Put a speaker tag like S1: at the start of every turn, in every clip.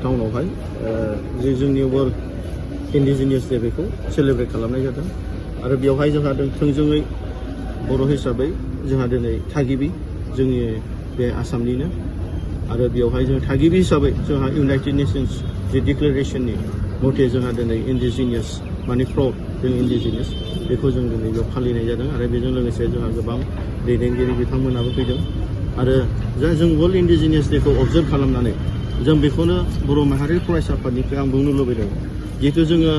S1: टाउनावहाय जे जोंनि world indigenous day बेखौ सेलेब्रेट खालामनाय जादों आरो बेवहाय जोंहा थोंजोङै बर' हिसाबै जोंहा दिनै थागिबि जोंनि बे आसामनिनो आरो बेवहाय जों थागिबि हिसाबै जोंहा इउनाइटेड नेशन्स जे डिक्लेरेशननि मथे जोंहा दिनै इन्डिजिनियास माने प्राउड जों इन्डिजिनियास बेखौ जों दिनै बेयाव फालिनाय जादों आरो बेजों लोगोसे जोंहा गोबां दैदेनगिरि बिथांमोनाबो फैदों आरो जों वर्ल्ड इन्डिजिनियास डेखौ अबजार्भ खालामनानै जों बेखौनो बर' माहारि फरायसा आफादनिफ्राय आं बुंनो लुबैदों जिहेतु जोङो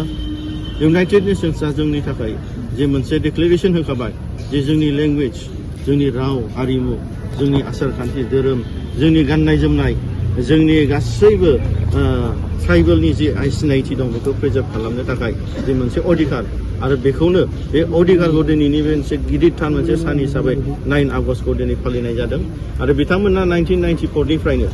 S1: इउनाइटेड नेशन्सआ जोंनि थाखाय जे मोनसे डिक्लेरेशन होखाबाय जे जोंनि लेंगुवेज जोंनि राव हारिमु जोंनि आसार खान्थि धोरोम जोंनि गाननाय जोमनाय जोंनि गासैबो ट्राइबेलनि जे सिनायथि दं बेखौ प्रिजार्भ खालामनो थाखाय जे मोनसे अधिकार आरो बेखौनो बे अधिकारखौ दिनैनि बे मोनसे गिदिरथार मोनसे सान हिसाबै 9 आगष्टखौ दिनै फालिनाय जादों आरो बिथांमोना 1994निफ्रायनो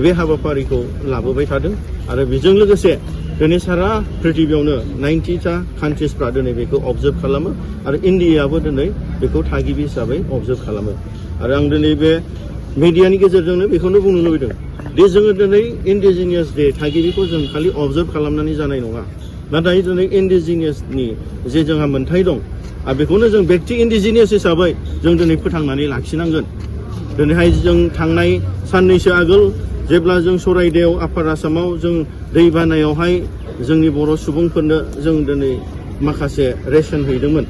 S1: बे हाबाफारिखौ लाबोबाय थादों आरो बेजों लोगोसे दिनै सारा पृथिबियावनो 90टा कान्ट्रिसफ्रा दिनै बेखौ अबजार्भ खालामो आरो इन्डियायाबो दिनै बेखौ थागिबि हिसाबै अबजार्भ खालामो आरो आं दिनै बे मिडियानि गेजेरजोंनो बेखौनो बुंनो लुबैदों दि जोङो दिनै इन्डिजिनियास डे थागिबिखौ जों खालि अबजार्भ खालामनानै जानाय नङा नाथाय दिनै इन्डिजिनियासनि जे जोंहा मोन्थाय दं आरो बेखौनो जों व्यक्ति इन्डिजिनियास हिसाबै जों दिनै फोथांनानै लाखिनांगोन दिनैहाय जों थांनाय साननैसो आगोल जेब्ला जों सराइदेव आफार आसामाव जों दैबानायावहाय जोंनि बर' सुबुंफोरनो जों दिनै माखासे रेसन हैदोंमोन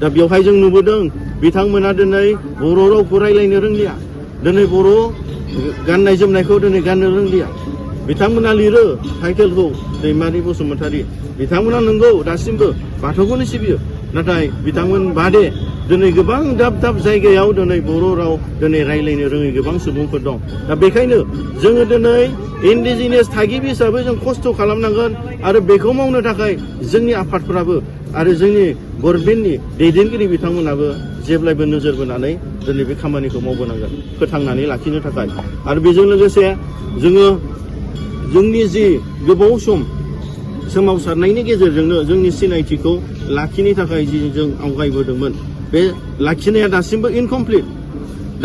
S1: दा बेवहाय जों नुबोदों बिथांमोना दिनै बर' रावखौ रायलायनो रोंलिया दिनै बर' गाननाय जोमनायखौ दिनै गाननो रोंलिया बिथांमोना लिरो टाइटेलखौ दैमारि बसुमतारी बिथांमोना नंगौ दासिमबो बाथौखौनो सिबियो नाथाय बिथांमोन बादे दिनै गोबां दाब दाब जायगायाव दिनै बर' राव दिनै रायलायनो रोङै गोबां सुबुंफोर दं दा बेखायनो जोङो दिनै इन्डिजिनियास थागिबि हिसाबै जों खस्थ' खालामनांगोन आरो बेखौ मावनो थाखाय जोंनि आफादफोराबो आरो जोंनि गभर्नमेन्टनि दैदेनगिरि बिथांमोनाबो जेब्लायबो नोजोर बोनानै दिनै बे खामानिखौ मावबोनांगोन फोथांनानै लाखिनो थाखाय आरो बेजों लोगोसे जोङो जोंनि जि गोबाव सम सोमावसारनायनि गेजेरजोंनो जोंनि सिनायथिखौ लाखिनो थाखाय जि जों आवगायबोदोंमोन बे लाखिनाया दासिमबो इनकमप्लिट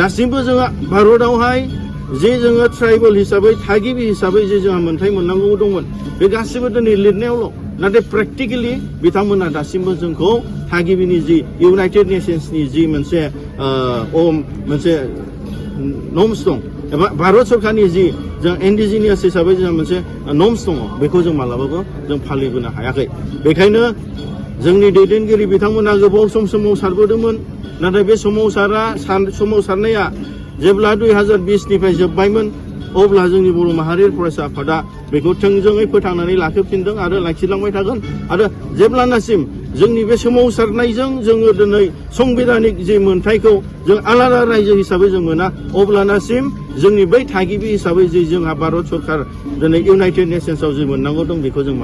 S1: दासिमबो जोङो भारतआवहाय जे जोङो ट्राइबेल हिसाबै थागिबि हिसाबै जे जोंहा मोन्थाय मोननांगौ दंमोन बे गासिबो दिनै लिरनायावल' नाथाय प्रेक्टिकेलि बिथांमोना दासिमबो जोंखौ थागिबिनि जि इउनाइटेड नेशन्सनि जि मोनसे नर्म्स दं एबा भारत सरकारनि जि जों इन्डिजिनियास हिसाबै जोंहा मोनसे नर्म्स दङ बेखौ जों मालाबाबो जों फालिबोनो हायाखै बेखायनो जोंनि दैदेनगिरि बिथांमोना गोबाव सम सोमावसारबोदोंमोन नाथाय बे सोमावसारनाया जेब्ला 2020निफ्राय जोबबायमोन अब्ला जोंनि बर' माहारि फरायसा आफादा बेखौ थोंजोङै फोथांनानै लाखिफिनदों आरो लाखिलांबाय थागोन आरो जेब्लानासिम जोंनि बे सोमावसारनायजों जोङो दिनै संबिधानिक जे मोन्थायखौ जों आलादा रायजो हिसाबै जों मोना अब्लानासिम जोंनि बै थागिबि हिसाबै जे जोंहा भारत सरकार दिनै इउनाइटेड नेशन्सआव जे मोननांगौ दं बेखौ जों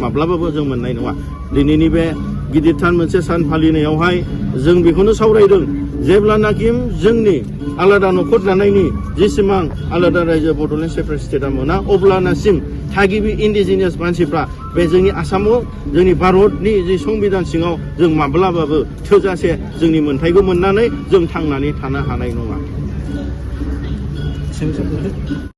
S1: माब्लाबाबो जों मोननाय नङा दिनैनि बे गिदिरथार मोनसे सान फालिनायावहाय जों बेखौनो सावरायदों जेब्लानाखि जोंनि आलादा न'खर दानायनि जि सिमां आलादा रायजो बड'लेण्ड सेपारेट स्टेटआ मोना अब्लानासिम थागिबि इन्डिजिनियास मानसिफ्रा बे जोंनि आसामाव जोंनि भारतनि जि संबिधान सिङाव जों माब्लाबाबो थोजासे जोंनि मोन्थायखौ मोननानै जों थांनानै थानो हानाय नङा